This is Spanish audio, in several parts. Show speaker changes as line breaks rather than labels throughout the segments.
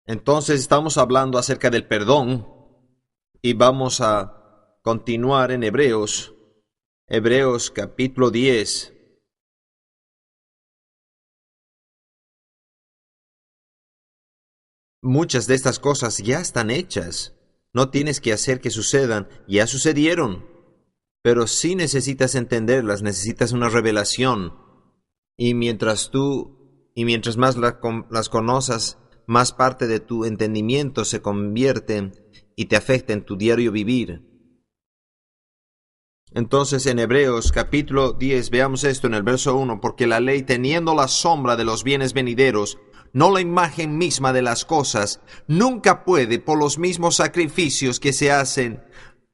Entonces estamos hablando acerca del perdón y vamos a continuar en Hebreos, Hebreos capítulo 10. Muchas de estas cosas ya están hechas. No tienes que hacer que sucedan, ya sucedieron. Pero sí necesitas entenderlas, necesitas una revelación. Y mientras más las conoces, más parte de tu entendimiento se convierte y te afecta en tu diario vivir. Entonces en Hebreos capítulo 10 veamos esto en el verso 1, porque la ley, teniendo la sombra de los bienes venideros, no la imagen misma de las cosas, nunca puede, por los mismos sacrificios que se hacen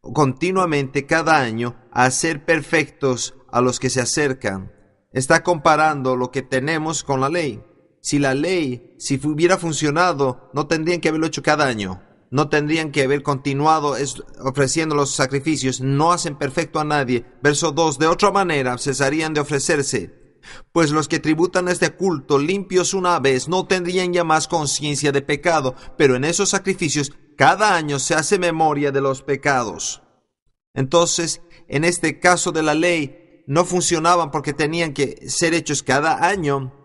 continuamente cada año, hacer perfectos a los que se acercan. Está comparando lo que tenemos con la ley. Si la ley, si hubiera funcionado, no tendrían que haberlo hecho cada año. No tendrían que haber continuado ofreciendo los sacrificios. No hacen perfecto a nadie. Verso 2. De otra manera cesarían de ofrecerse. Pues los que tributan este culto limpios una vez no tendrían ya más conciencia de pecado. Pero en esos sacrificios cada año se hace memoria de los pecados. Entonces, en este caso de la ley, no funcionaban porque tenían que ser hechos cada año.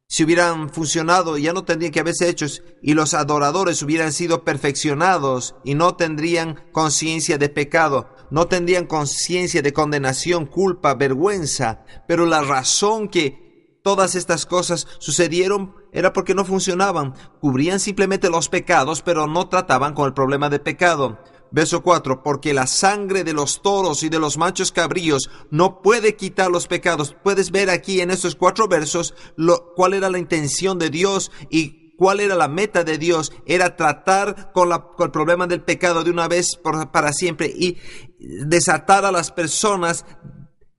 Si hubieran funcionado, ya no tendrían que haberse hechos y los adoradores hubieran sido perfeccionados y no tendrían conciencia de pecado, no tendrían conciencia de condenación, culpa, vergüenza. Pero la razón que todas estas cosas sucedieron era porque no funcionaban. Cubrían simplemente los pecados, pero no trataban con el problema de pecado. Verso 4, porque la sangre de los toros y de los machos cabríos no puede quitar los pecados. Puedes ver aquí en estos 4 versos cuál era la intención de Dios y cuál era la meta de Dios. Era tratar con el problema del pecado de una vez para siempre y desatar a las personas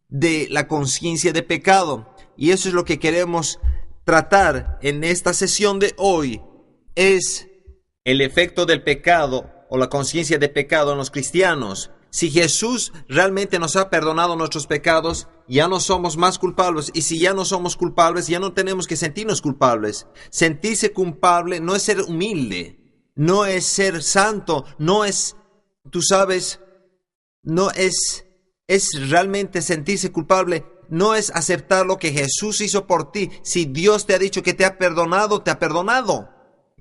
de la conciencia de pecado. Y eso es lo que queremos tratar en esta sesión de hoy. Es el efecto del pecado o la conciencia de pecado en los cristianos. Si Jesús realmente nos ha perdonado nuestros pecados, ya no somos más culpables. Y si ya no somos culpables, ya no tenemos que sentirnos culpables. Sentirse culpable no es ser humilde, no es ser santo, no es, tú sabes, no es realmente sentirse culpable. No es aceptar lo que Jesús hizo por ti. Si Dios te ha dicho que te ha perdonado, te ha perdonado.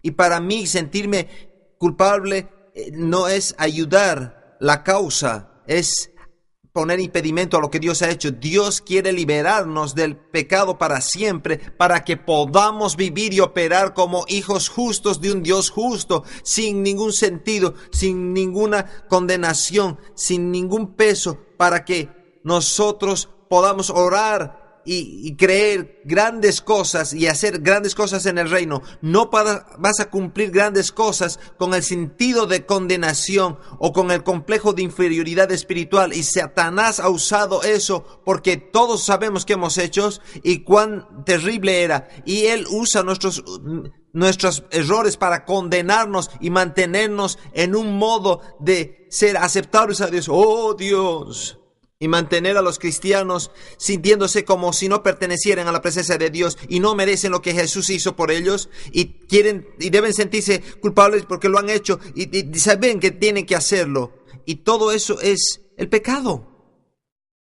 Y para mí sentirme culpable no es ayudar la causa, es poner impedimento a lo que Dios ha hecho. Dios quiere liberarnos del pecado para siempre, para que podamos vivir y operar como hijos justos de un Dios justo, sin ningún sentido, sin ninguna condenación, sin ningún peso, para que nosotros podamos orar y creer grandes cosas y hacer grandes cosas en el reino. No vas a cumplir grandes cosas con el sentido de condenación o con el complejo de inferioridad espiritual. Y Satanás ha usado eso porque todos sabemos qué hemos hecho y cuán terrible era. Y él usa nuestros errores para condenarnos y mantenernos en un modo de ser aceptables a Dios. ¡Oh, Dios! Y mantener a los cristianos sintiéndose como si no pertenecieran a la presencia de Dios y no merecen lo que Jesús hizo por ellos y quieren y deben sentirse culpables porque lo han hecho y saben que tienen que hacerlo. Y todo eso es el pecado.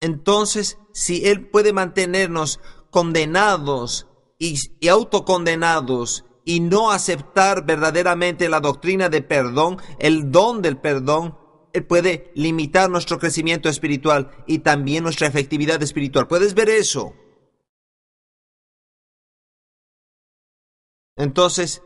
Entonces, si Él puede mantenernos condenados y autocondenados y no aceptar verdaderamente la doctrina de perdón, el don del perdón, Él puede limitar nuestro crecimiento espiritual y también nuestra efectividad espiritual. ¿Puedes ver eso? Entonces,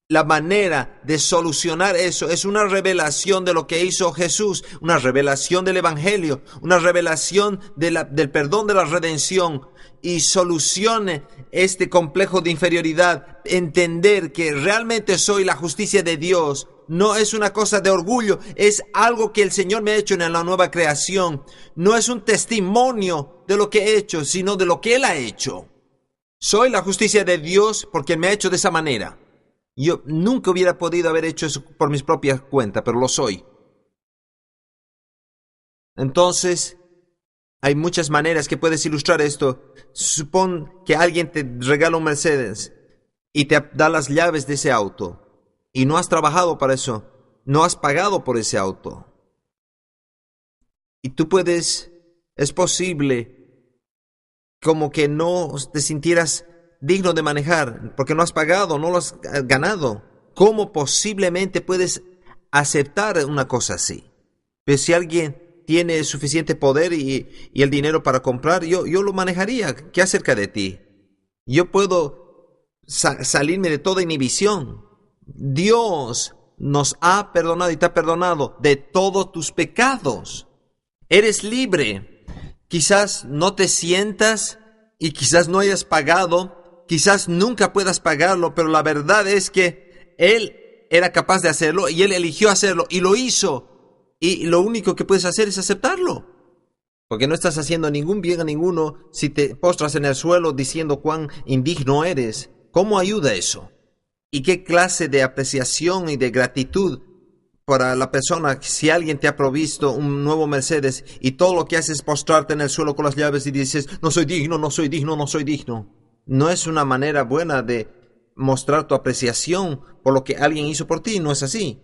la manera de solucionar eso es una revelación de lo que hizo Jesús, una revelación del Evangelio, una revelación del perdón de la redención y solucione este complejo de inferioridad. Entender que realmente soy la justicia de Dios. No es una cosa de orgullo, es algo que el Señor me ha hecho en la nueva creación. No es un testimonio de lo que he hecho, sino de lo que Él ha hecho. Soy la justicia de Dios porque Él me ha hecho de esa manera. Yo nunca hubiera podido haber hecho eso por mis propias cuentas, pero lo soy. Entonces, hay muchas maneras que puedes ilustrar esto. Supón que alguien te regala un Mercedes y te da las llaves de ese auto. y no has trabajado para eso, no has pagado por ese auto. Y tú es posible como que no te sintieras digno de manejar, porque no has pagado, no lo has ganado. ¿Cómo posiblemente puedes aceptar una cosa así? Pero si alguien tiene suficiente poder y el dinero para comprar, yo lo manejaría. ¿Qué acerca de ti? Yo puedo salirme de toda inhibición. Dios nos ha perdonado y te ha perdonado de todos tus pecados. Eres libre. Quizás no te sientas y quizás no hayas pagado, quizás nunca puedas pagarlo, pero la verdad es que Él era capaz de hacerlo y Él eligió hacerlo y lo hizo. Y lo único que puedes hacer es aceptarlo. Porque no estás haciendo ningún bien a ninguno si te postras en el suelo diciendo cuán indigno eres. ¿Cómo ayuda eso? ¿Y qué clase de apreciación y de gratitud para la persona si alguien te ha provisto un nuevo Mercedes y todo lo que haces es postrarte en el suelo con las llaves y dices, no soy digno, no soy digno, no soy digno? No es una manera buena de mostrar tu apreciación por lo que alguien hizo por ti, no es así.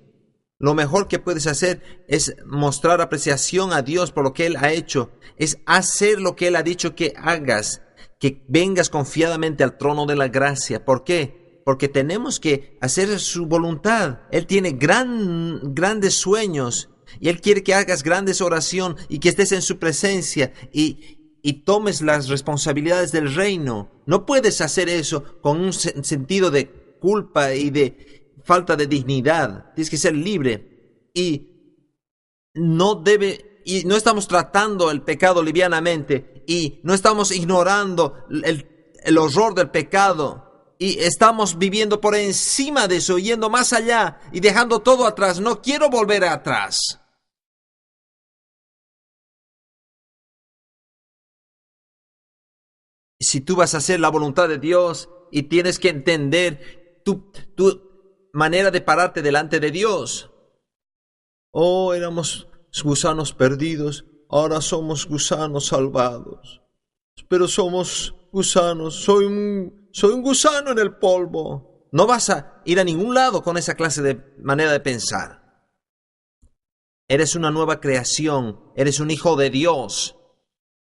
Lo mejor que puedes hacer es mostrar apreciación a Dios por lo que Él ha hecho. Es hacer lo que Él ha dicho que hagas. Que vengas confiadamente al trono de la gracia. ¿Por qué? Porque tenemos que hacer su voluntad. Él tiene grandes sueños. Y Él quiere que hagas grandes oraciones y que estés en su presencia y tomes las responsabilidades del reino. No puedes hacer eso con un sentido de culpa y de falta de dignidad. Tienes que ser libre y no estamos tratando el pecado livianamente y no estamos ignorando el horror del pecado y estamos viviendo por encima de eso, yendo más allá y dejando todo atrás. No quiero volver atrás. Si tú vas a hacer la voluntad de Dios y tienes que entender tu manera de pararte delante de Dios. Oh, éramos gusanos perdidos, ahora somos gusanos salvados. Pero somos gusanos, soy un gusano en el polvo. No vas a ir a ningún lado con esa clase de manera de pensar. Eres una nueva creación, eres un hijo de Dios,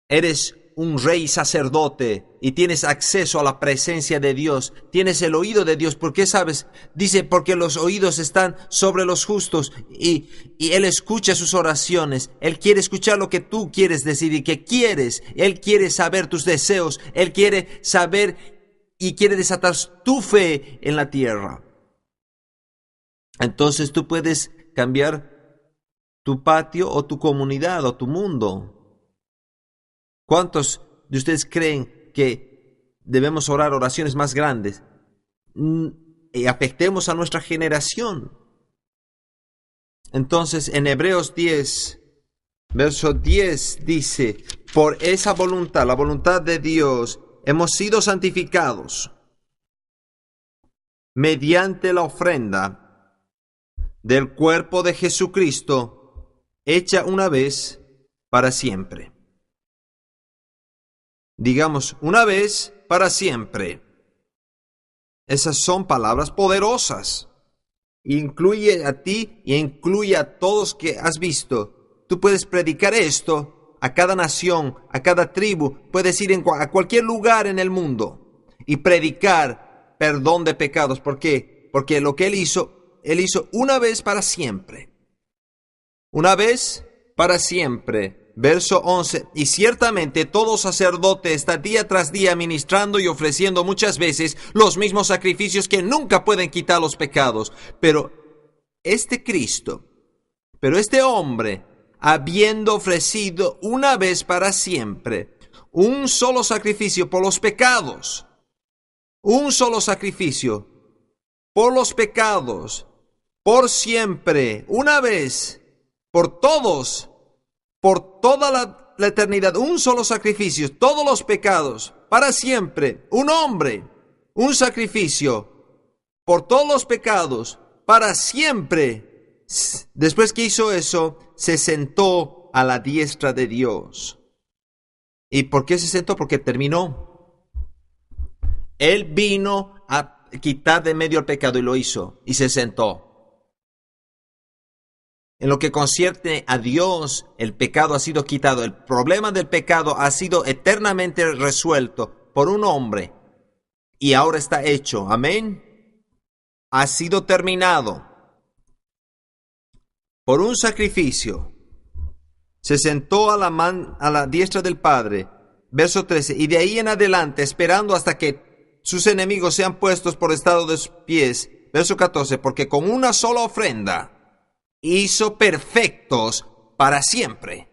eres un rey sacerdote y tienes acceso a la presencia de Dios, tienes el oído de Dios. ¿Por qué sabes? Dice, porque los oídos están sobre los justos y Él escucha sus oraciones. Él quiere escuchar lo que tú quieres decir y que quieres. Él quiere saber tus deseos. Él quiere saber y quiere desatar tu fe en la tierra. Entonces tú puedes cambiar tu patio o tu comunidad o tu mundo. ¿Cuántos de ustedes creen que debemos orar oraciones más grandes? Y afectemos a nuestra generación. Entonces, en Hebreos 10, verso 10 dice, por esa voluntad, la voluntad de Dios, hemos sido santificados mediante la ofrenda del cuerpo de Jesucristo, hecha una vez para siempre. Digamos, una vez para siempre. Esas son palabras poderosas. Incluye a ti y incluye a todos que has visto. Tú puedes predicar esto a cada nación, a cada tribu. Puedes ir a cualquier lugar en el mundo y predicar perdón de pecados. ¿Por qué? Porque lo que Él hizo una vez para siempre. Una vez para siempre. Verso 11, y ciertamente todo sacerdote está día tras día ministrando y ofreciendo muchas veces los mismos sacrificios que nunca pueden quitar los pecados. Pero este hombre, habiendo ofrecido una vez para siempre un solo sacrificio por los pecados, un solo sacrificio por los pecados, por siempre, una vez, por todos, por toda la eternidad, un solo sacrificio, todos los pecados, para siempre, un hombre, un sacrificio, por todos los pecados, para siempre. Después que hizo eso, se sentó a la diestra de Dios. ¿Y por qué se sentó? Porque terminó. Él vino a quitar de medio el pecado y lo hizo y se sentó. En lo que concierne a Dios, el pecado ha sido quitado. El problema del pecado ha sido eternamente resuelto por un hombre y ahora está hecho. Amén. Ha sido terminado por un sacrificio. Se sentó a la diestra del Padre. Verso 13. Y de ahí en adelante, esperando hasta que sus enemigos sean puestos por estado de sus pies. Verso 14. Porque con una sola ofrenda hizo perfectos para siempre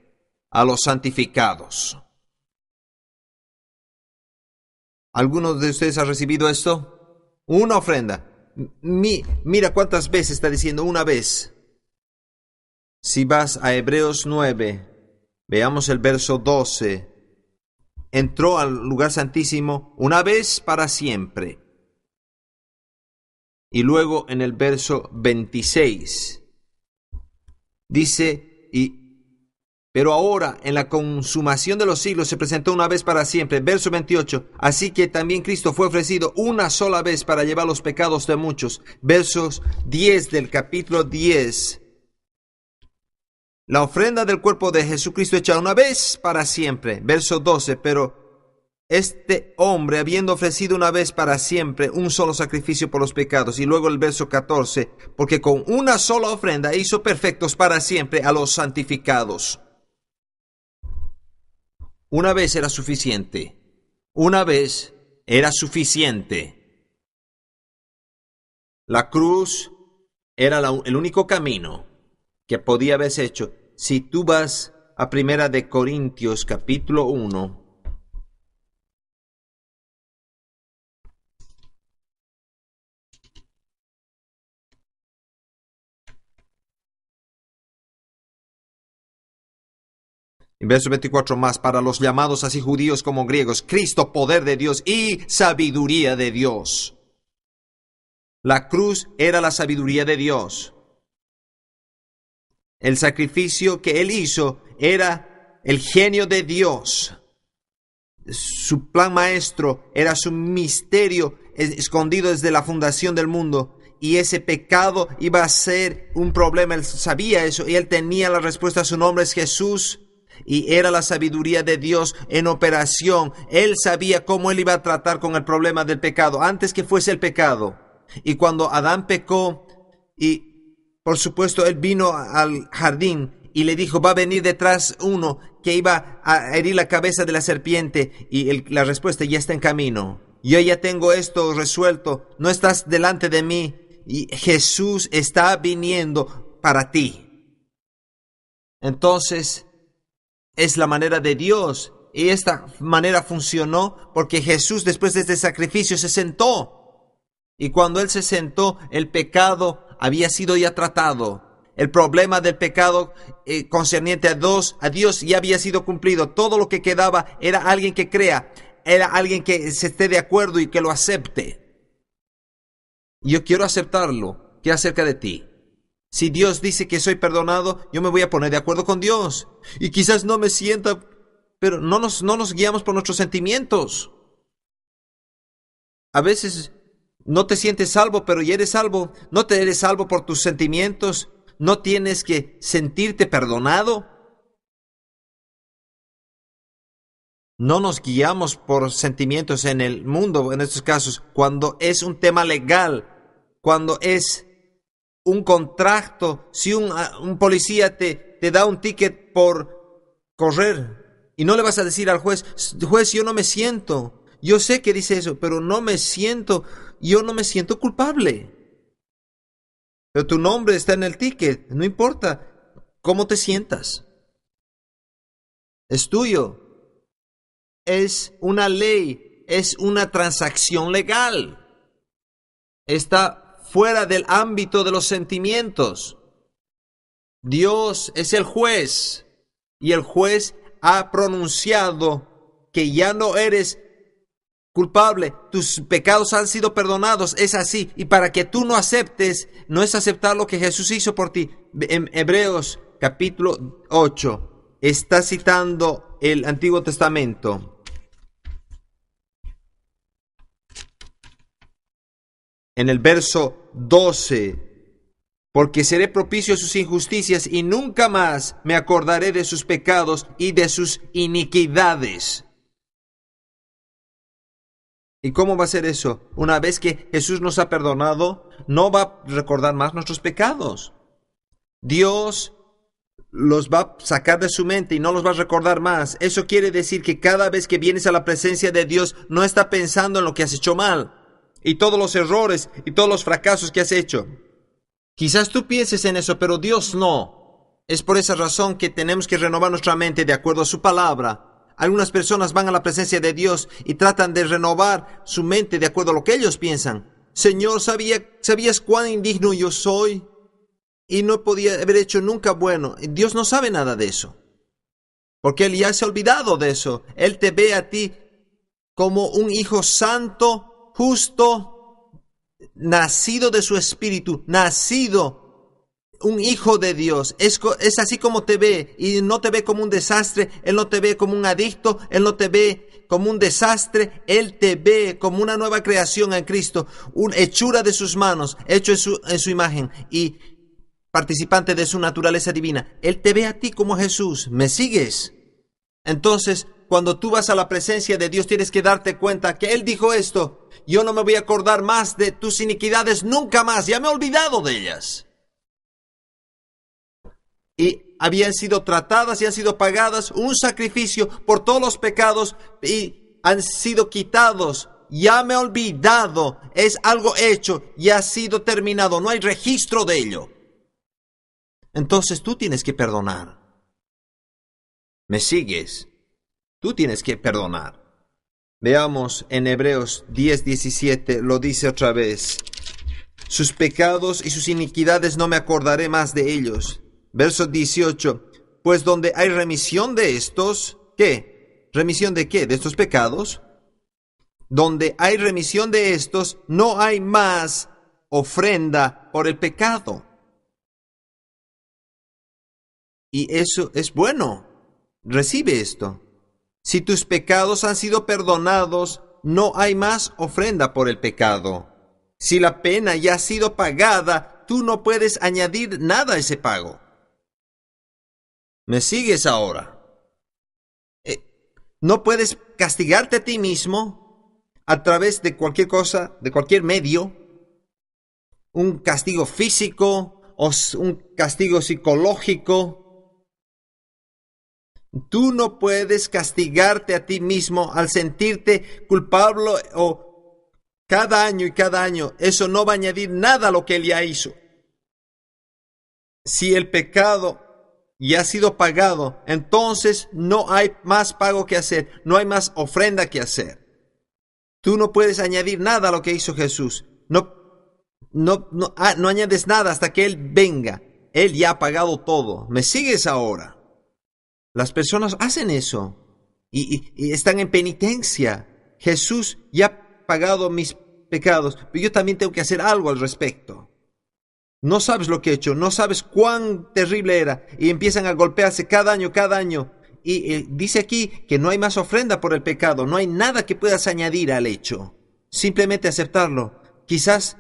a los santificados. ¿Alguno de ustedes ha recibido esto? Una ofrenda. Mira cuántas veces está diciendo una vez. Si vas a Hebreos 9, veamos el verso 12. Entró al lugar santísimo una vez para siempre. Y luego en el verso 26 dice, pero ahora en la consumación de los siglos se presentó una vez para siempre. Verso 28, así que también Cristo fue ofrecido una sola vez para llevar los pecados de muchos. Versos 10 del capítulo 10. La ofrenda del cuerpo de Jesucristo hecha una vez para siempre. Verso 12, pero este hombre, habiendo ofrecido una vez para siempre un solo sacrificio por los pecados. Y luego el verso 14, porque con una sola ofrenda hizo perfectos para siempre a los santificados. Una vez era suficiente. Una vez era suficiente. La cruz era el único camino que podía haberse hecho. Si tú vas a Primera de Corintios capítulo 1, en verso 24, más para los llamados así judíos como griegos, Cristo, poder de Dios y sabiduría de Dios. La cruz era la sabiduría de Dios. El sacrificio que Él hizo era el genio de Dios. Su plan maestro era su misterio escondido desde la fundación del mundo. Y ese pecado iba a ser un problema. Él sabía eso y Él tenía la respuesta. Su nombre es Jesús. Y era la sabiduría de Dios en operación. Él sabía cómo Él iba a tratar con el problema del pecado antes que fuese el pecado. Y cuando Adán pecó, y por supuesto Él vino al jardín y le dijo, va a venir detrás uno que iba a herir la cabeza de la serpiente. Y la respuesta, ya está en camino. Yo ya tengo esto resuelto. No estás delante de mí. Y Jesús está viniendo para ti. Entonces, es la manera de Dios. Y esta manera funcionó porque Jesús, después de este sacrificio, se sentó. Y cuando Él se sentó, el pecado había sido ya tratado. El problema del pecado concerniente a Dios ya había sido cumplido. Todo lo que quedaba era alguien que crea, era alguien que se esté de acuerdo y que lo acepte. Yo quiero aceptarlo. ¿Qué acerca de ti? Si Dios dice que soy perdonado, yo me voy a poner de acuerdo con Dios. Y quizás no me sienta, pero no nos guiamos por nuestros sentimientos. A veces no te sientes salvo, pero ya eres salvo. No te eres salvo por tus sentimientos. ¿No tienes que sentirte perdonado? No nos guiamos por sentimientos en el mundo, en estos casos, cuando es un tema legal, cuando es un contrato. Si un policía te da un ticket por correr y no le vas a decir al juez, juez, yo no me siento, yo sé que dice eso, pero yo no me siento culpable. Pero tu nombre está en el ticket, no importa cómo te sientas. Es tuyo. Es una ley, es una transacción legal. Está fuera del ámbito de los sentimientos. Dios es el juez y el juez ha pronunciado que ya no eres culpable, tus pecados han sido perdonados, es así. Y para que tú no aceptes, no es aceptar lo que Jesús hizo por ti. En Hebreos capítulo 8 está citando el Antiguo Testamento. En el verso 12, porque seré propicio a sus injusticias y nunca más me acordaré de sus pecados y de sus iniquidades. ¿Y cómo va a ser eso? Una vez que Jesús nos ha perdonado, no va a recordar más nuestros pecados. Dios los va a sacar de su mente y no los va a recordar más. Eso quiere decir que cada vez que vienes a la presencia de Dios, no está pensando en lo que has hecho mal y todos los errores y todos los fracasos que has hecho. Quizás tú pienses en eso, pero Dios no. Es por esa razón que tenemos que renovar nuestra mente de acuerdo a su palabra. Algunas personas van a la presencia de Dios y tratan de renovar su mente de acuerdo a lo que ellos piensan. Señor, ¿sabías cuán indigno yo soy? Y no podía haber hecho nunca bueno. Dios no sabe nada de eso, porque Él ya se ha olvidado de eso. Él te ve a ti como un hijo santo, justo, nacido de su espíritu, nacido, un hijo de Dios. Es así como te ve, y no te ve como un desastre. Él no te ve como un adicto, Él no te ve como un desastre. Él te ve como una nueva creación en Cristo, una hechura de sus manos, hecho en su imagen y participante de su naturaleza divina. Él te ve a ti como Jesús. ¿Me sigues? Entonces, cuando tú vas a la presencia de Dios, tienes que darte cuenta que Él dijo esto: yo no me voy a acordar más de tus iniquidades nunca más. Ya me he olvidado de ellas. Y habían sido tratadas y han sido pagadas un sacrificio por todos los pecados y han sido quitados. Ya me he olvidado. Es algo hecho y ha sido terminado. No hay registro de ello. Entonces tú tienes que perdonar. ¿Me sigues? Tú tienes que perdonar. Veamos en Hebreos 10:17, lo dice otra vez. Sus pecados y sus iniquidades no me acordaré más de ellos. Verso 18, pues donde hay remisión de estos, ¿qué? ¿Remisión de qué? ¿De estos pecados? Donde hay remisión de estos, no hay más ofrenda por el pecado. Y eso es bueno. Recibe esto. Si tus pecados han sido perdonados, no hay más ofrenda por el pecado. Si la pena ya ha sido pagada, tú no puedes añadir nada a ese pago. ¿Me sigues ahora? No puedes castigarte a ti mismo a través de cualquier cosa, de cualquier medio. Un castigo físico o un castigo psicológico. Tú no puedes castigarte a ti mismo al sentirte culpable o cada año y cada año. Eso no va a añadir nada a lo que Él ya hizo. Si el pecado ya ha sido pagado, entonces no hay más pago que hacer, no hay más ofrenda que hacer. Tú no puedes añadir nada a lo que hizo Jesús. No añades nada hasta que Él venga. Él ya ha pagado todo. ¿Me sigues ahora? Las personas hacen eso y están en penitencia. Jesús ya ha pagado mis pecados, pero yo también tengo que hacer algo al respecto. No sabes lo que he hecho, no sabes cuán terrible era. Y empiezan a golpearse cada año. Y dice aquí que no hay más ofrenda por el pecado, no hay nada que puedas añadir al hecho. Simplemente aceptarlo. Quizás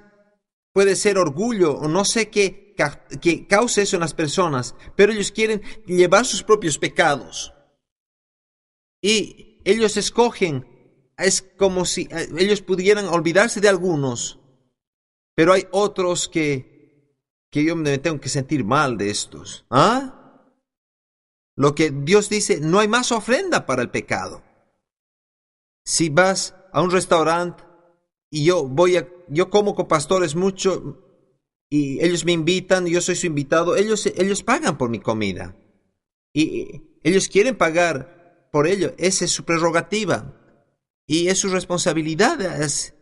puede ser orgullo o no sé qué que cause eso en las personas, pero ellos quieren llevar sus propios pecados. Y ellos escogen, es como si ellos pudieran olvidarse de algunos, pero hay otros que yo me tengo que sentir mal de estos. ¿Ah? Lo que Dios dice, no hay más ofrenda para el pecado. Si vas a un restaurante y yo como con pastores mucho y ellos me invitan, yo soy su invitado, ellos pagan por mi comida y ellos quieren pagar por ello. Esa es su prerrogativa y es su responsabilidad.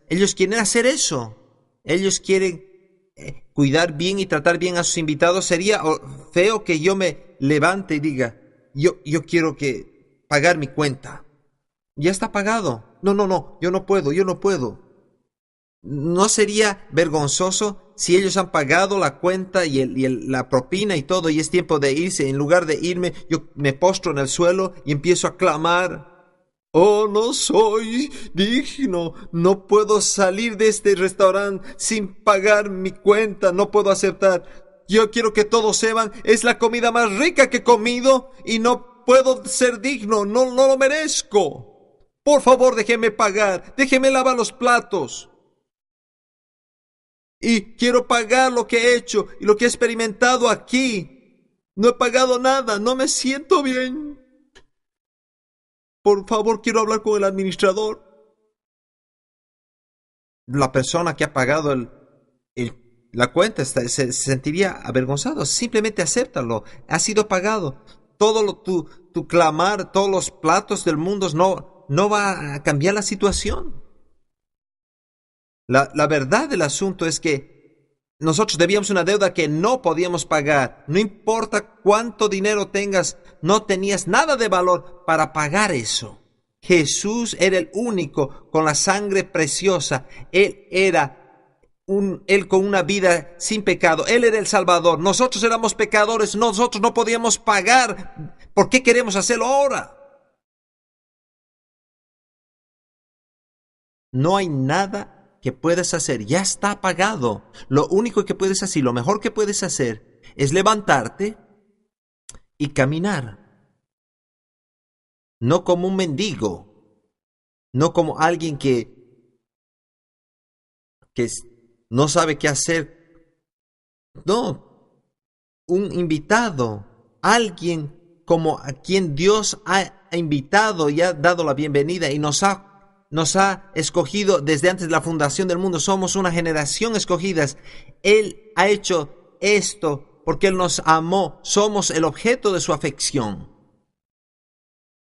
Ellos quieren hacer eso. Ellos quieren cuidar bien y tratar bien a sus invitados. Sería feo que yo me levante y diga, yo quiero pagar mi cuenta. Ya está pagado. No, yo no puedo. ¿No sería vergonzoso si ellos han pagado la cuenta y la propina y todo, y es tiempo de irse? En lugar de irme, yo me postro en el suelo y empiezo a clamar Oh, no soy digno. No puedo salir de este restaurante sin pagar mi cuenta. No puedo aceptar. Yo quiero que todos sepan, es la comida más rica que he comido y no puedo ser digno. No, no lo merezco. Por favor, déjeme pagar. Déjeme lavar los platos. Y quiero pagar lo que he hecho y lo que he experimentado aquí. No he pagado nada. No me siento bien. Por favor, quiero hablar con el administrador. La persona que ha pagado la cuenta se sentiría avergonzado. Simplemente acéptalo. Ha sido pagado. Tu clamar, todos los platos del mundo no va a cambiar la situación. La verdad del asunto es que nosotros debíamos una deuda que no podíamos pagar. No importa cuánto dinero tengas, no tenías nada de valor para pagar eso. Jesús era el único con la sangre preciosa. Él con una vida sin pecado. Él era el Salvador. Nosotros éramos pecadores. Nosotros no podíamos pagar. ¿Por qué queremos hacerlo ahora? No hay nada que puedes hacer. Ya está pagado. Lo único que puedes hacer, lo mejor que puedes hacer, es levantarte y caminar. No como un mendigo. No como alguien que no sabe qué hacer. No, un invitado, alguien como a quien Dios ha invitado y ha dado la bienvenida y nos ha escogido desde antes de la fundación del mundo. Somos una generación escogidas. Él ha hecho esto porque Él nos amó. Somos el objeto de su afección.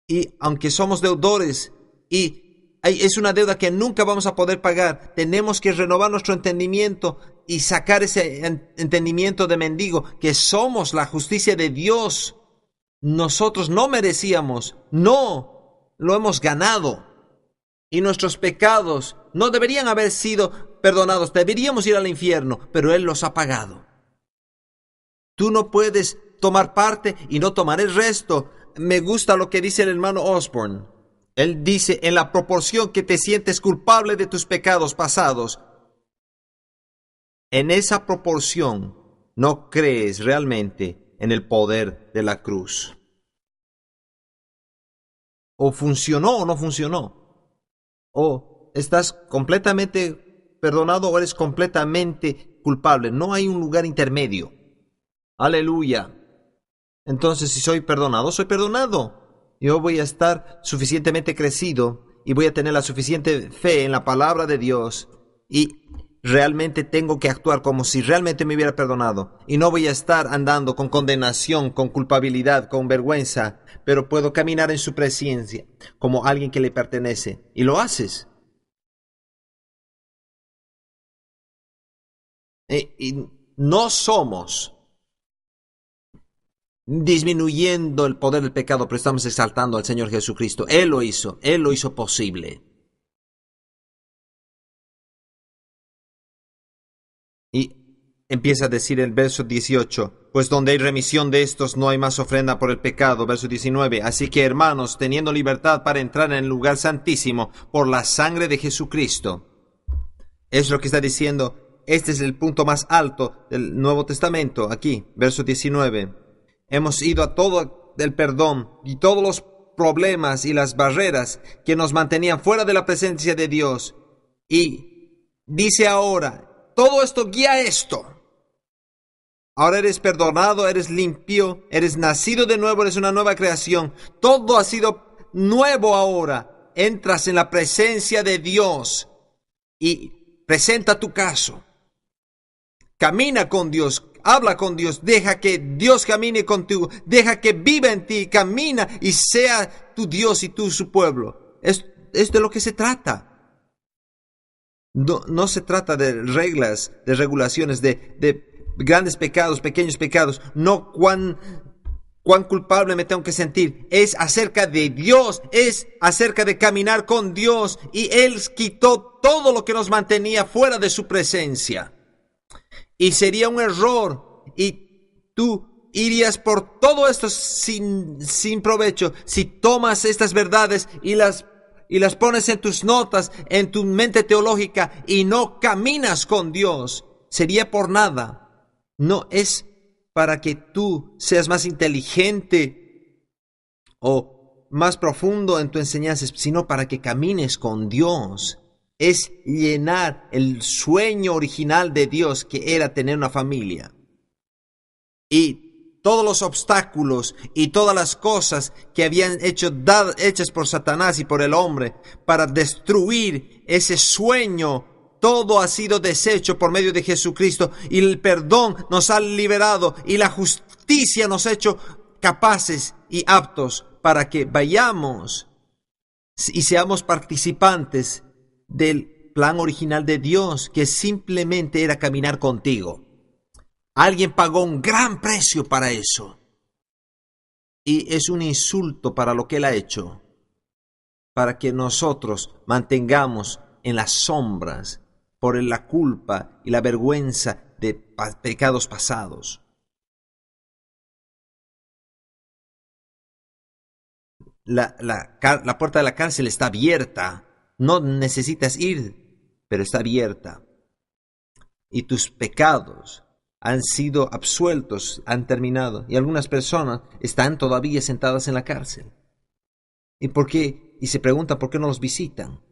Y aunque somos deudores y es una deuda que nunca vamos a poder pagar, tenemos que renovar nuestro entendimiento y sacar ese entendimiento de mendigo, que somos la justicia de Dios. Nosotros no merecíamos, no lo hemos ganado. Y nuestros pecados no deberían haber sido perdonados, deberíamos ir al infierno, pero Él los ha pagado. Tú no puedes tomar parte y no tomar el resto. Me gusta lo que dice el hermano Osborne. Él dice, en la proporción que te sientes culpable de tus pecados pasados, en esa proporción no crees realmente en el poder de la cruz. O funcionó o no funcionó. O estás completamente perdonado o eres completamente culpable. No hay un lugar intermedio. Aleluya. Entonces, si soy perdonado, soy perdonado. Yo voy a estar suficientemente crecido y voy a tener la suficiente fe en la palabra de Dios y realmente tengo que actuar como si realmente me hubiera perdonado. Y no voy a estar andando con condenación, con culpabilidad, con vergüenza, pero puedo caminar en su presencia como alguien que le pertenece. Y lo haces. Y no somos disminuyendo el poder del pecado, pero estamos exaltando al Señor Jesucristo. Él lo hizo posible. Y empieza a decir el verso 18, pues donde hay remisión de estos no hay más ofrenda por el pecado. Verso 19, así que hermanos, teniendo libertad para entrar en el lugar santísimo por la sangre de Jesucristo. Es lo que está diciendo. Este es el punto más alto del Nuevo Testamento, aquí, verso 19. Hemos ido a todo el perdón y todos los problemas y las barreras que nos mantenían fuera de la presencia de Dios. Y dice ahora, todo esto guía esto. Ahora eres perdonado, eres limpio, eres nacido de nuevo, eres una nueva creación. Todo ha sido nuevo ahora. Entras en la presencia de Dios y presenta tu caso. Camina con Dios, habla con Dios, deja que Dios camine contigo, deja que viva en ti, camina y sea tu Dios y tú su pueblo. Es de lo que se trata. No se trata de reglas, de regulaciones, de grandes pecados, pequeños pecados, no cuán culpable me tengo que sentir. Es acerca de Dios, es acerca de caminar con Dios, y Él quitó todo lo que nos mantenía fuera de su presencia. Y sería un error y tú irías por todo esto sin provecho si tomas estas verdades y las y las pones en tus notas, en tu mente teológica y no caminas con Dios, sería por nada. No es para que tú seas más inteligente o más profundo en tu enseñanza, sino para que camines con Dios. Es llenar el sueño original de Dios, que era tener una familia. Y todos los obstáculos y todas las cosas que habían hechas por Satanás y por el hombre para destruir ese sueño, todo ha sido deshecho por medio de Jesucristo, y el perdón nos ha liberado y la justicia nos ha hecho capaces y aptos para que vayamos y seamos participantes del plan original de Dios, que simplemente era caminar contigo. Alguien pagó un gran precio para eso. Y es un insulto para lo que Él ha hecho, para que nosotros mantengamos en las sombras por la culpa y la vergüenza de pecados pasados. La puerta de la cárcel está abierta. No necesitas ir, pero está abierta. Y tus pecados han sido absueltos, han terminado. Y algunas personas están todavía sentadas en la cárcel. ¿Y por qué? Y se preguntan por qué no los visitan.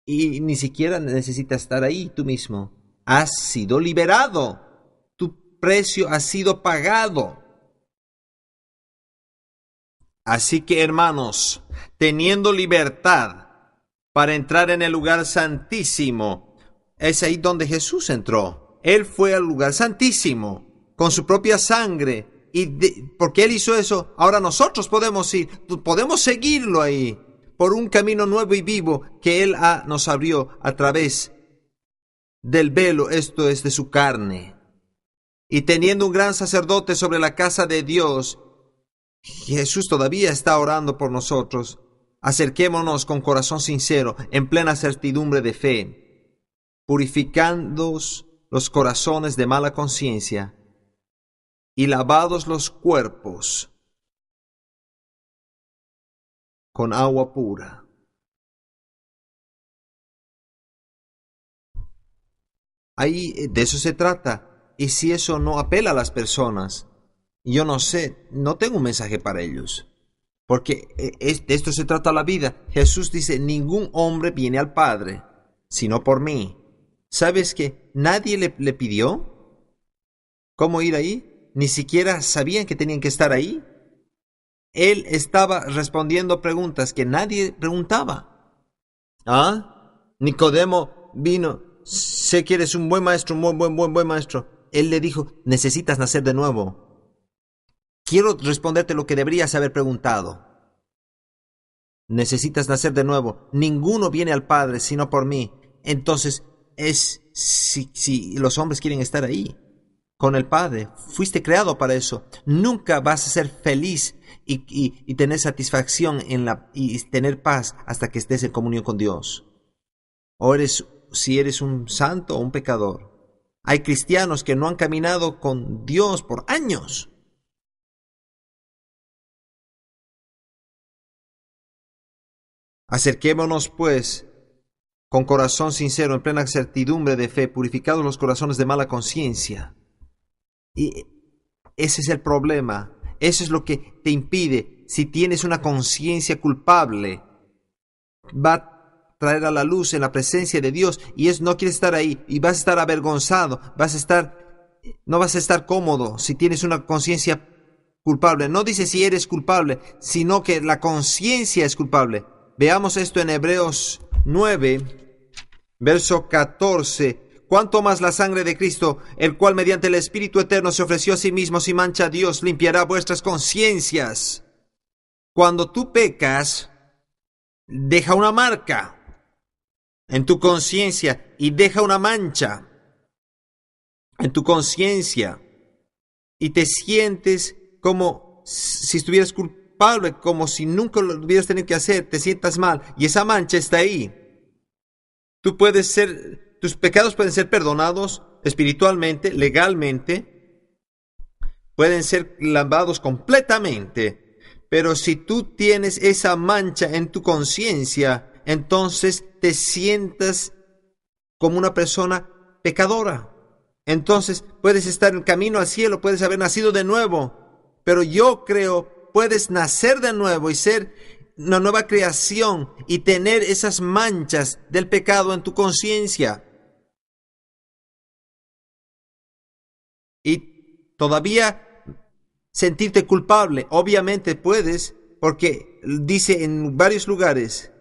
Y ni siquiera necesitas estar ahí tú mismo. Has sido liberado. Tu precio ha sido pagado. Así que, hermanos, teniendo libertad para entrar en el lugar santísimo, es ahí donde Jesús entró. Él fue al lugar santísimo con su propia sangre. Y porque Él hizo eso, ahora nosotros podemos ir, podemos seguirlo ahí por un camino nuevo y vivo que Él nos abrió a través del velo, esto es, de su carne. Y teniendo un gran sacerdote sobre la casa de Dios, Jesús todavía está orando por nosotros. Acerquémonos con corazón sincero, en plena certidumbre de fe, purificando los corazones de mala conciencia y lavados los cuerpos con agua pura. Ahí de eso se trata. Y si eso no apela a las personas, yo no sé, no tengo un mensaje para ellos. Porque de esto se trata la vida. Jesús dice, ningún hombre viene al Padre, sino por mí. ¿Sabes que nadie le pidió cómo ir ahí? Ni siquiera sabían que tenían que estar ahí. Él estaba respondiendo preguntas que nadie preguntaba. Nicodemo vino, sé que eres un buen maestro, un buen maestro. Él le dijo, necesitas nacer de nuevo. Quiero responderte lo que deberías haber preguntado. Necesitas nacer de nuevo. Ninguno viene al Padre sino por mí. Entonces, si los hombres quieren estar ahí con el Padre, fuiste creado para eso. Nunca vas a ser feliz y tener satisfacción y tener paz hasta que estés en comunión con Dios. O si eres un santo o un pecador. Hay cristianos que no han caminado con Dios por años. Acerquémonos, pues, con corazón sincero, en plena certidumbre de fe, purificados los corazones de mala conciencia. Y ese es el problema. Eso es lo que te impide. Si tienes una conciencia culpable, va a traer a la luz en la presencia de Dios, y no quieres estar ahí, y vas a estar avergonzado, no vas a estar cómodo si tienes una conciencia culpable. No dice si eres culpable, sino que la conciencia es culpable. Veamos esto en Hebreos 9, verso 14. Cuanto más la sangre de Cristo, el cual mediante el Espíritu Eterno se ofreció a sí mismo sin mancha a Dios, limpiará vuestras conciencias. Cuando tú pecas, deja una marca en tu conciencia y deja una mancha en tu conciencia. Y te sientes como si estuvieras culpable, como si nunca lo hubieras tenido que hacer, te sientas mal, y esa mancha está ahí. Tus pecados pueden ser perdonados espiritualmente, legalmente, pueden ser lavados completamente, Pero si tú tienes esa mancha en tu conciencia, entonces te sientas como una persona pecadora. Entonces puedes estar en camino al cielo, puedes haber nacido de nuevo, pero yo creo puedes nacer de nuevo y ser una nueva creación y tener esas manchas del pecado en tu conciencia. Y todavía sentirte culpable. Obviamente puedes, porque dice en varios lugares,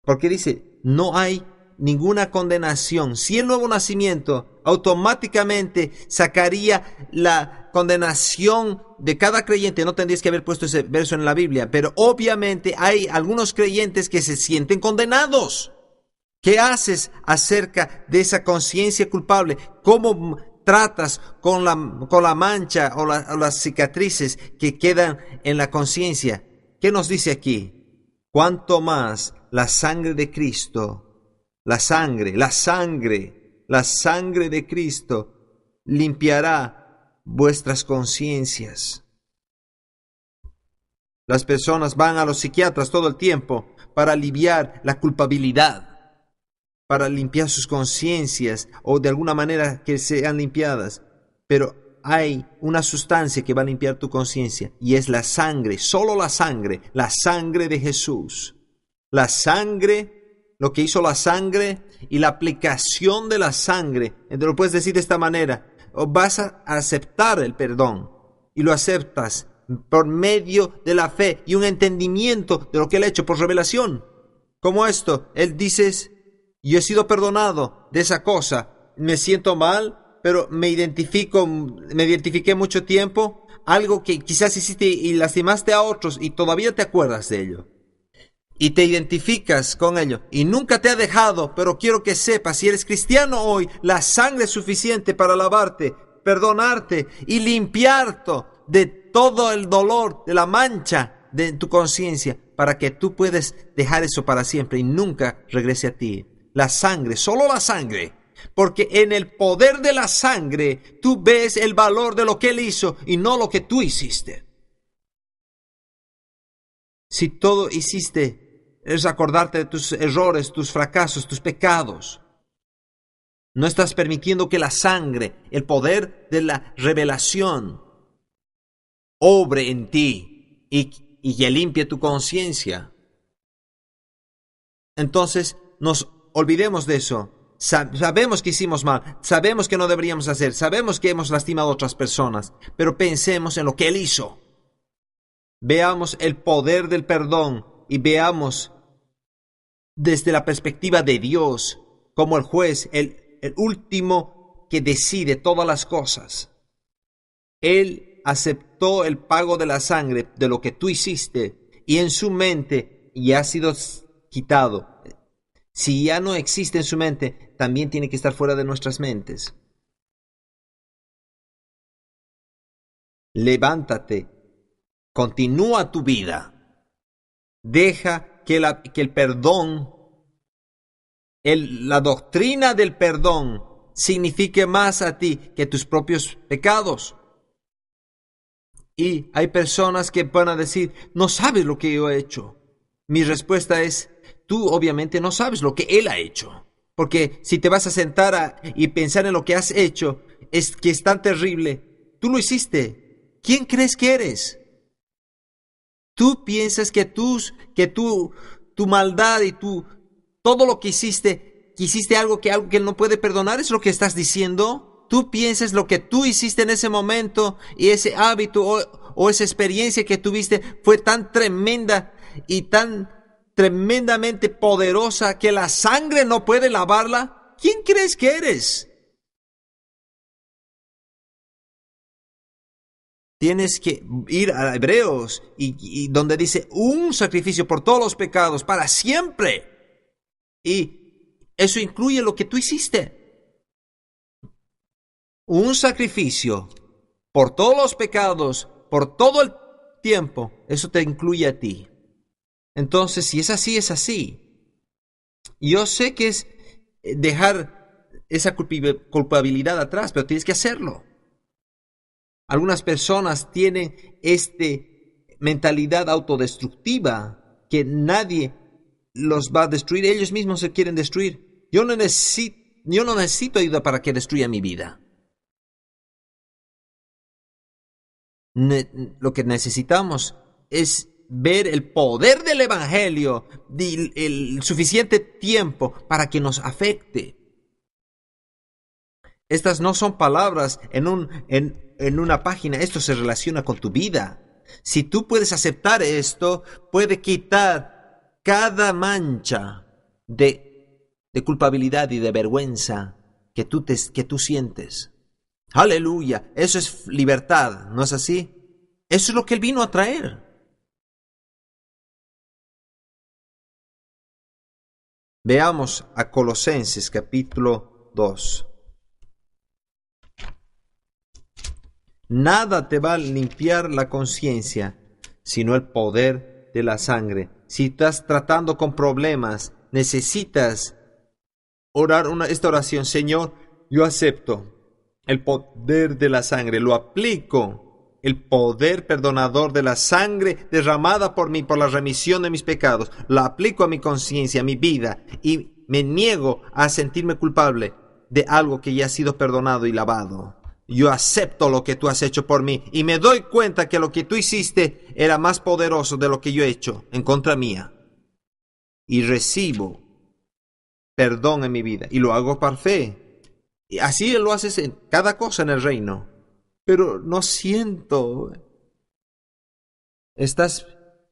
porque dice, no hay ninguna condenación. Si el nuevo nacimiento automáticamente sacaría la condenación de cada creyente, no tendrías que haber puesto ese verso en la Biblia, pero obviamente hay algunos creyentes que se sienten condenados. ¿Qué haces acerca de esa conciencia culpable? ¿Cómo tratas con la mancha o las cicatrices que quedan en la conciencia? ¿Qué nos dice aquí? Cuanto más la sangre de Cristo, la sangre de Cristo limpiará vuestras conciencias. Las personas van a los psiquiatras todo el tiempo para aliviar la culpabilidad, para limpiar sus conciencias o de alguna manera que sean limpiadas. Pero hay una sustancia que va a limpiar tu conciencia y es la sangre, solo la sangre de Jesús. La sangre, lo que hizo la sangre y la aplicación de la sangre. Entonces lo puedes decir de esta manera: o vas a aceptar el perdón y lo aceptas por medio de la fe y un entendimiento de lo que Él ha hecho por revelación. Como esto, Él dice: yo he sido perdonado de esa cosa, me siento mal, pero me identifiqué mucho tiempo, algo que quizás hiciste y lastimaste a otros y todavía te acuerdas de ello. Y te identificas con ello y nunca te ha dejado, pero quiero que sepas, si eres cristiano hoy, la sangre es suficiente para lavarte, perdonarte y limpiarte de todo el dolor, de la mancha de tu conciencia, para que tú puedas dejar eso para siempre y nunca regrese a ti. La sangre, solo la sangre, porque en el poder de la sangre tú ves el valor de lo que Él hizo y no lo que tú hiciste. Si todo hiciste es acordarte de tus errores, tus fracasos, tus pecados, no estás permitiendo que la sangre, el poder de la revelación, obre en ti y que limpie tu conciencia. Entonces nos olvidemos de eso. Sabemos que hicimos mal, sabemos que no deberíamos hacer, sabemos que hemos lastimado a otras personas, pero pensemos en lo que Él hizo. Veamos el poder del perdón y veamos desde la perspectiva de Dios como el juez, el último que decide todas las cosas. Él aceptó el pago de la sangre de lo que tú hiciste y en su mente ya ha sido quitado. Si ya no existe en su mente, también tiene que estar fuera de nuestras mentes. Levántate, continúa tu vida, deja que el perdón, la doctrina del perdón signifique más a ti que tus propios pecados. Y hay personas que van a decir: no sabes lo que yo he hecho. Mi respuesta es: tú obviamente no sabes lo que Él ha hecho. Porque si te vas a sentar y pensar en lo que has hecho, es que es tan terrible. Tú lo hiciste. ¿Quién crees que eres? Tú piensas que tu maldad y todo lo que hiciste algo que Él no puede perdonar, ¿es lo que estás diciendo? Tú piensas lo que tú hiciste en ese momento y ese hábito o esa experiencia que tuviste fue tan tremenda y tan tremendamente poderosa que la sangre no puede lavarla. ¿Quién crees que eres? Tienes que ir a Hebreos y donde dice un sacrificio por todos los pecados para siempre. Y eso incluye lo que tú hiciste. Un sacrificio por todos los pecados, por todo el tiempo. Eso te incluye a ti. Entonces, si es así, es así. Yo sé que es dejar esa culpabilidad atrás, pero tienes que hacerlo. Algunas personas tienen este mentalidad autodestructiva, que nadie los va a destruir, ellos mismos se quieren destruir. Yo no necesito ayuda para que destruya mi vida. Lo que necesitamos es ver el poder del Evangelio, el suficiente tiempo para que nos afecte. Estas no son palabras en una página, esto se relaciona con tu vida. Si tú puedes aceptar esto, puede quitar cada mancha de culpabilidad y de vergüenza que tú sientes. Aleluya, eso es libertad, ¿no es así? Eso es lo que Él vino a traer. Veamos a Colosenses capítulo 2. Nada te va a limpiar la conciencia, sino el poder de la sangre. Si estás tratando con problemas, necesitas orar esta oración. Señor, yo acepto el poder de la sangre, lo aplico, el poder perdonador de la sangre derramada por mí, por la remisión de mis pecados. Lo aplico a mi conciencia, a mi vida, y me niego a sentirme culpable de algo que ya ha sido perdonado y lavado. Yo acepto lo que tú has hecho por mí y me doy cuenta que lo que tú hiciste era más poderoso de lo que yo he hecho en contra mía. Y recibo perdón en mi vida y lo hago por fe. Y así lo haces en cada cosa en el reino. Pero no siento. Estás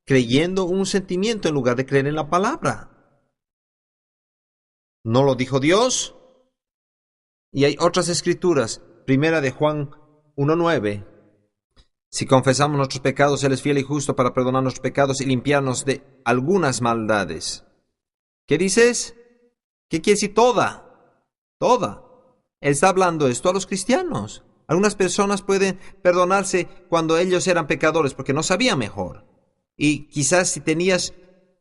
creyendo un sentimiento en lugar de creer en la palabra. ¿No lo dijo Dios? Y hay otras escrituras. Primera de Juan 1:9. Si confesamos nuestros pecados, Él es fiel y justo para perdonar nuestros pecados y limpiarnos de algunas maldades. ¿Qué dices? ¿Qué quiere decir toda? Toda. Él está hablando esto a los cristianos. Algunas personas pueden perdonarse cuando ellos eran pecadores porque no sabían mejor. Y quizás si tenías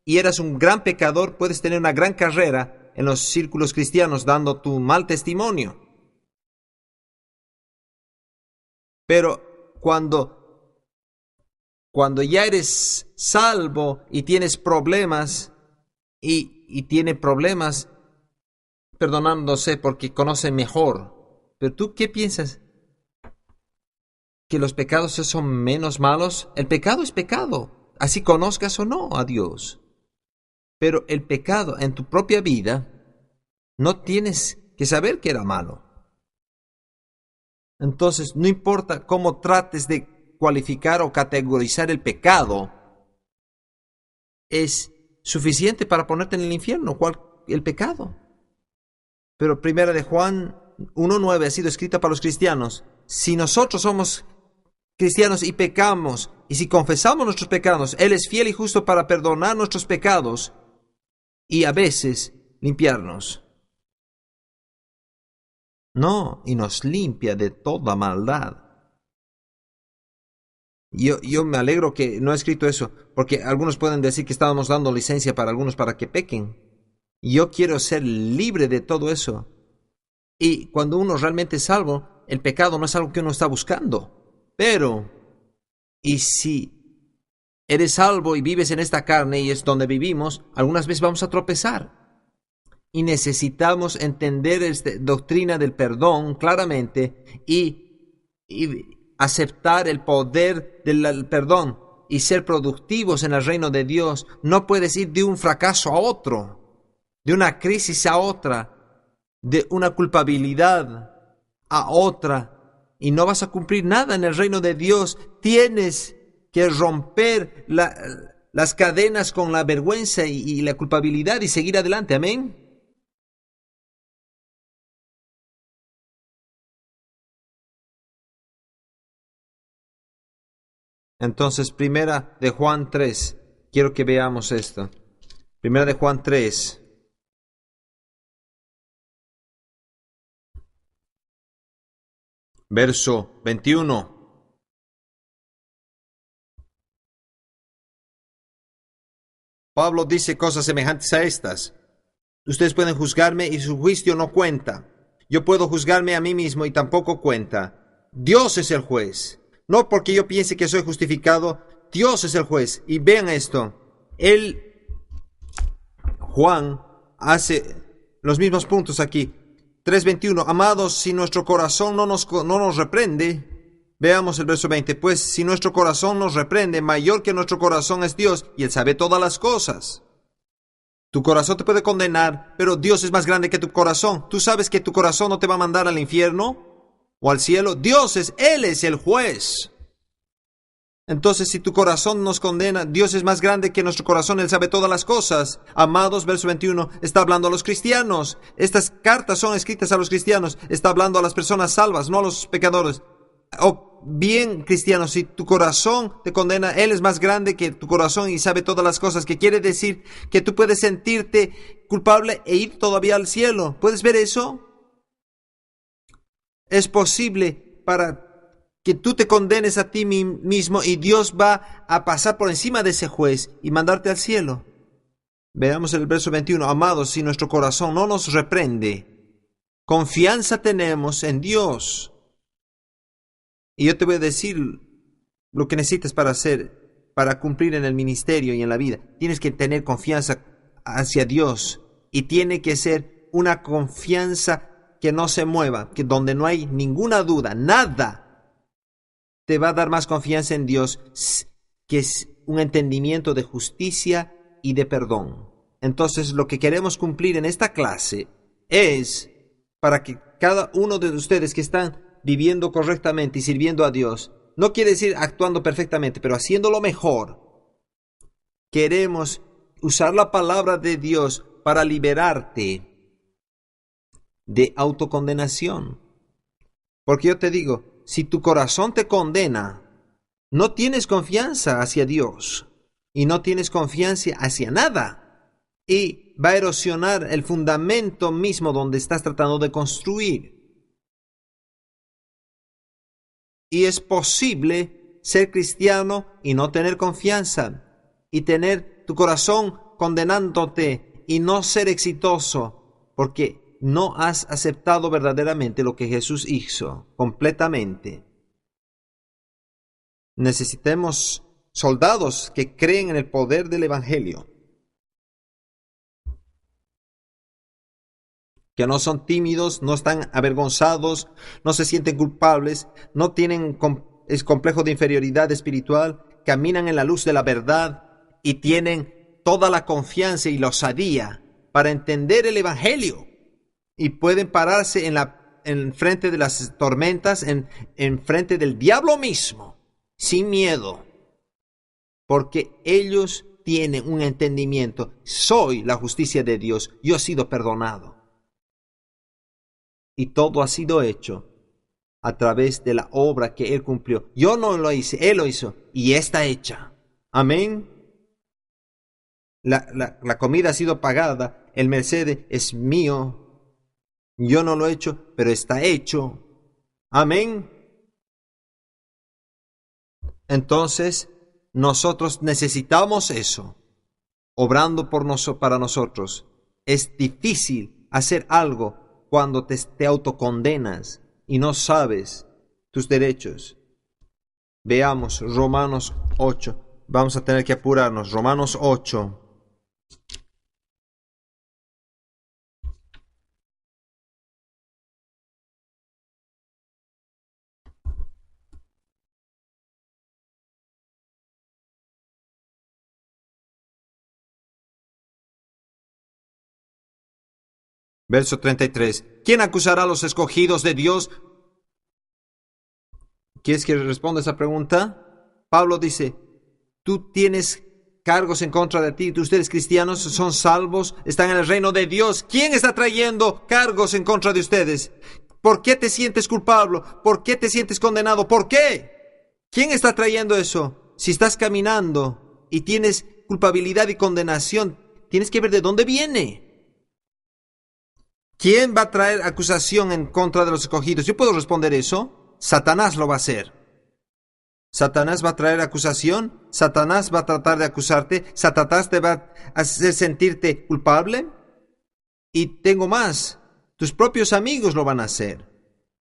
y eras un gran pecador, puedes tener una gran carrera en los círculos cristianos dando tu mal testimonio. Pero cuando ya eres salvo y tienes problemas y tiene problemas perdonándose porque conoce mejor. Pero tú, ¿qué piensas? ¿Que los pecados son menos malos? El pecado es pecado, así conozcas o no a Dios. Pero el pecado en tu propia vida no tienes que saber que era malo. Entonces, no importa cómo trates de cualificar o categorizar el pecado, es suficiente para ponerte en el infierno, el pecado. Pero primera de Juan 1:9 ha sido escrita para los cristianos. Si nosotros somos cristianos y pecamos, y si confesamos nuestros pecados, Él es fiel y justo para perdonar nuestros pecados y a veces limpiarnos. No, y nos limpia de toda maldad. Yo me alegro que no he escrito eso, porque algunos pueden decir que estábamos dando licencia para algunos para que pequen. Yo quiero ser libre de todo eso. Y cuando uno realmente es salvo, el pecado no es algo que uno está buscando. Pero, y si eres salvo y vives en esta carne y es donde vivimos, algunas veces vamos a tropezar. Y necesitamos entender esta doctrina del perdón claramente y aceptar el poder del perdón y ser productivos en el reino de Dios. No puedes ir de un fracaso a otro, de una crisis a otra, de una culpabilidad a otra, y no vas a cumplir nada en el reino de Dios. Tienes que romper las cadenas con la vergüenza y la culpabilidad y seguir adelante. Amén. Entonces, primera de Juan 3. Quiero que veamos esto. Primera de Juan 3. Verso 21. Pablo dice cosas semejantes a estas. Ustedes pueden juzgarme y su juicio no cuenta. Yo puedo juzgarme a mí mismo y tampoco cuenta. Dios es el juez. No porque yo piense que soy justificado, Dios es el juez. Y vean esto. Juan hace los mismos puntos aquí. 3:21. Amados, si nuestro corazón no nos reprende, veamos el verso 20. Pues si nuestro corazón nos reprende, mayor que nuestro corazón es Dios, y Él sabe todas las cosas. Tu corazón te puede condenar, pero Dios es más grande que tu corazón. ¿Tú sabes que tu corazón no te va a mandar al infierno o al cielo? Él es el juez. Entonces, si tu corazón nos condena, Dios es más grande que nuestro corazón, Él sabe todas las cosas. Amados, verso 21, está hablando a los cristianos. Estas cartas son escritas a los cristianos. Está hablando a las personas salvas, no a los pecadores. Bien, cristiano, si tu corazón te condena, Él es más grande que tu corazón y sabe todas las cosas, que quiere decir que tú puedes sentirte culpable e ir todavía al cielo. ¿Puedes ver eso? Es posible para que tú te condenes a ti mismo y Dios va a pasar por encima de ese juez y mandarte al cielo. Veamos el verso 21. Amados, si nuestro corazón no nos reprende, confianza tenemos en Dios. Y yo te voy a decir lo que necesitas para cumplir en el ministerio y en la vida. Tienes que tener confianza hacia Dios y tiene que ser una confianza que no se mueva, que donde no hay ninguna duda, nada te va a dar más confianza en Dios, que es un entendimiento de justicia y de perdón. Entonces, lo que queremos cumplir en esta clase es para que cada uno de ustedes que están viviendo correctamente y sirviendo a Dios, no quiere decir actuando perfectamente, pero haciéndolo mejor. Queremos usar la palabra de Dios para liberarte de autocondenación. Porque yo te digo, si tu corazón te condena, no tienes confianza hacia Dios y no tienes confianza hacia nada. Y va a erosionar el fundamento mismo donde estás tratando de construir. Y es posible ser cristiano y no tener confianza y tener tu corazón condenándote y no ser exitoso porque no has aceptado verdaderamente lo que Jesús hizo completamente. Necesitamos soldados que creen en el poder del Evangelio, que no son tímidos, no están avergonzados, no se sienten culpables, no tienen complejo de inferioridad espiritual, caminan en la luz de la verdad y tienen toda la confianza y la osadía para entender el Evangelio y pueden pararse en frente de las tormentas, en frente del diablo mismo, sin miedo, porque ellos tienen un entendimiento. Soy la justicia de Dios, yo he sido perdonado. Y todo ha sido hecho a través de la obra que Él cumplió. Yo no lo hice, Él lo hizo y está hecha. Amén. La comida ha sido pagada, el Mercedes es mío. Yo no lo he hecho, pero está hecho. Amén. Entonces, nosotros necesitamos eso, obrando para nosotros. Es difícil hacer algo cuando te autocondenas y no sabes tus derechos. Veamos Romanos 8. Vamos a tener que apurarnos. Romanos 8. Verso 33. ¿Quién acusará a los escogidos de Dios? ¿Quieres que responda esa pregunta? Pablo dice, tú tienes cargos en contra de ti, ustedes cristianos son salvos, están en el reino de Dios. ¿Quién está trayendo cargos en contra de ustedes? ¿Por qué te sientes culpable? ¿Por qué te sientes condenado? ¿Por qué? ¿Quién está trayendo eso? Si estás caminando y tienes culpabilidad y condenación, tienes que ver de dónde viene. ¿Quién va a traer acusación en contra de los escogidos? Yo puedo responder eso. Satanás lo va a hacer. Satanás va a traer acusación. Satanás va a tratar de acusarte. Satanás te va a hacer sentirte culpable. Y tengo más. Tus propios amigos lo van a hacer.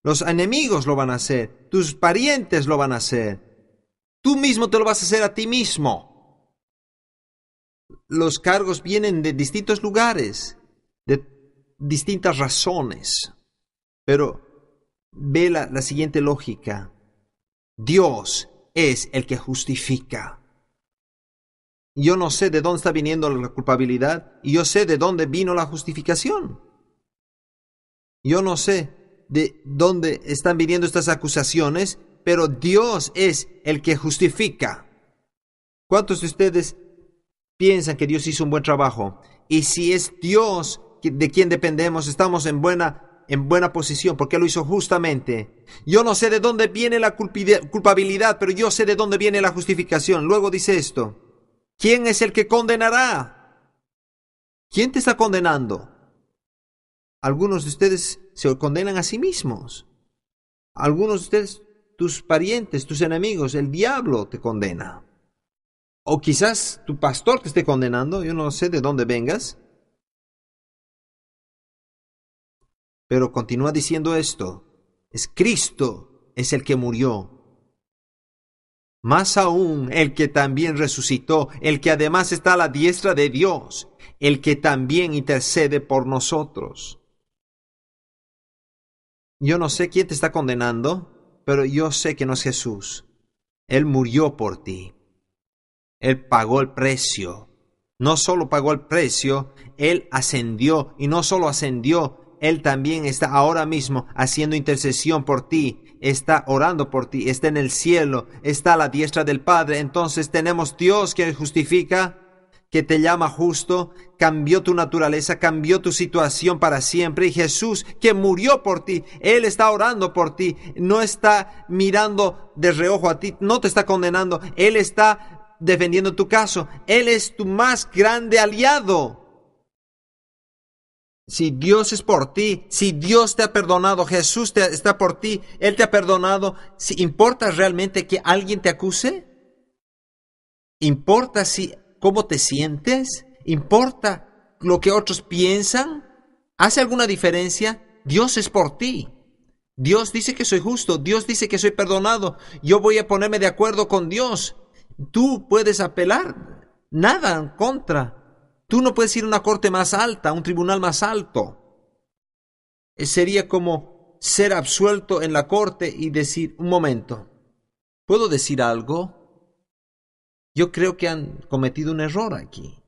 Los enemigos lo van a hacer. Tus parientes lo van a hacer. Tú mismo te lo vas a hacer a ti mismo. Los cargos vienen de distintos lugares, de distintas razones. Pero ve la siguiente lógica. Dios es el que justifica. Yo no sé de dónde está viniendo la culpabilidad y yo sé de dónde vino la justificación. Yo no sé de dónde están viniendo estas acusaciones, pero Dios es el que justifica. ¿Cuántos de ustedes piensan que Dios hizo un buen trabajo? Y si es Dios de quien dependemos, estamos en buena posición, porque lo hizo justamente. Yo no sé de dónde viene la culpabilidad, pero yo sé de dónde viene la justificación. Luego dice esto: ¿quién es el que condenará? ¿Quién te está condenando? Algunos de ustedes se condenan a sí mismos. Algunos de ustedes, tus parientes, tus enemigos, el diablo te condena. O quizás tu pastor te esté condenando. Yo no sé de dónde vengas. Pero continúa diciendo esto: es Cristo es el que murió. Más aún, el que también resucitó, el que además está a la diestra de Dios, el que también intercede por nosotros. Yo no sé quién te está condenando, pero yo sé que no es Jesús. Él murió por ti. Él pagó el precio. No solo pagó el precio, Él ascendió. Y no solo ascendió, Él también está ahora mismo haciendo intercesión por ti. Está orando por ti. Está en el cielo. Está a la diestra del Padre. Entonces tenemos Dios que justifica, que te llama justo, cambió tu naturaleza, cambió tu situación para siempre. Y Jesús, que murió por ti, Él está orando por ti. No está mirando de reojo a ti. No te está condenando. Él está defendiendo tu caso. Él es tu más grande aliado. Si Dios es por ti, si Dios te ha perdonado, Jesús está por ti, Él te ha perdonado, si ¿importa realmente que alguien te acuse? ¿Importa cómo te sientes? ¿Importa lo que otros piensan? ¿Hace alguna diferencia? Dios es por ti. Dios dice que soy justo, Dios dice que soy perdonado. Yo voy a ponerme de acuerdo con Dios. Tú puedes apelar, nada en contra. Tú no puedes ir a una corte más alta, a un tribunal más alto. Sería como ser absuelto en la corte y decir: un momento, ¿puedo decir algo? Yo creo que han cometido un error aquí.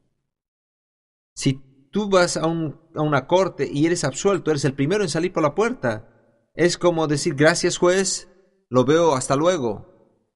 Si tú vas a una corte y eres absuelto, eres el primero en salir por la puerta. Es como decir: gracias, juez, lo veo, hasta luego.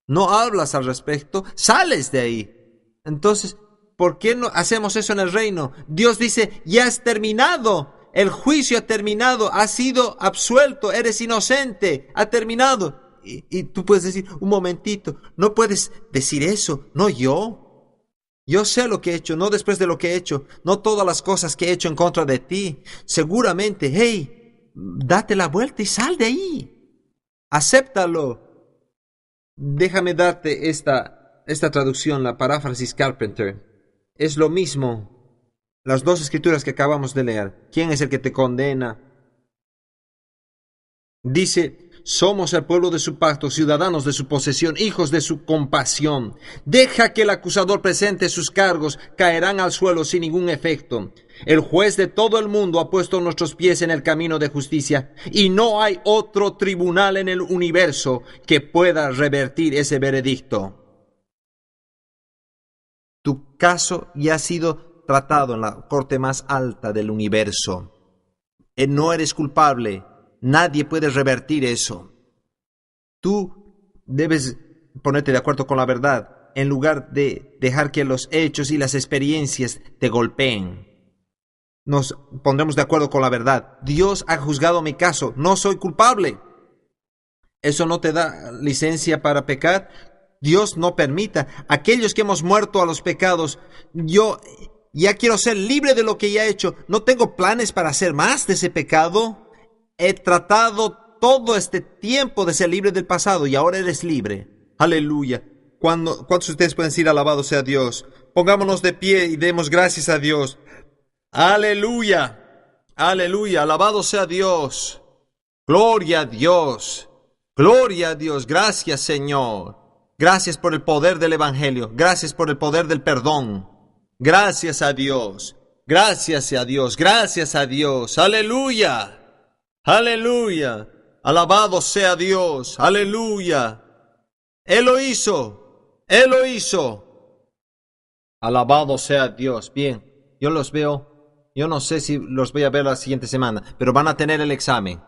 No hablas al respecto, sales de ahí. Entonces, ¿por qué no hacemos eso en el reino? Dios dice: ya has terminado, el juicio ha terminado, has sido absuelto, eres inocente, ha terminado. Y tú puedes decir: un momentito, no puedes decir eso, no yo. Yo sé lo que he hecho, no después de lo que he hecho, no todas las cosas que he hecho en contra de ti. Seguramente, hey, date la vuelta y sal de ahí. Acéptalo. Déjame darte esta traducción, la paráfrasis Carpenter. Es lo mismo, las dos escrituras que acabamos de leer. ¿Quién es el que te condena? Dice: somos el pueblo de su pacto, ciudadanos de su posesión, hijos de su compasión. Deja que el acusador presente sus cargos, caerán al suelo sin ningún efecto. El juez de todo el mundo ha puesto nuestros pies en el camino de justicia, y no hay otro tribunal en el universo que pueda revertir ese veredicto. Tu caso ya ha sido tratado en la corte más alta del universo. No eres culpable. Nadie puede revertir eso. Tú debes ponerte de acuerdo con la verdad en lugar de dejar que los hechos y las experiencias te golpeen. Nos pondremos de acuerdo con la verdad. Dios ha juzgado mi caso. No soy culpable. ¿Eso no te da licencia para pecar? Dios no permita. Aquellos que hemos muerto a los pecados, yo ya quiero ser libre de lo que ya he hecho. No tengo planes para hacer más de ese pecado. He tratado todo este tiempo de ser libre del pasado y ahora eres libre. Aleluya. ¿Cuántos de ustedes pueden decir: alabado sea Dios? Pongámonos de pie y demos gracias a Dios. Aleluya. Aleluya. Alabado sea Dios. Gloria a Dios. Gloria a Dios. Gracias, Señor. Gracias por el poder del Evangelio. Gracias por el poder del perdón. Gracias a Dios. Gracias a Dios. Gracias a Dios. Aleluya. Aleluya. Alabado sea Dios. Aleluya. Él lo hizo. Él lo hizo. Alabado sea Dios. Bien, yo los veo. Yo no sé si los voy a ver la siguiente semana, pero van a tener el examen.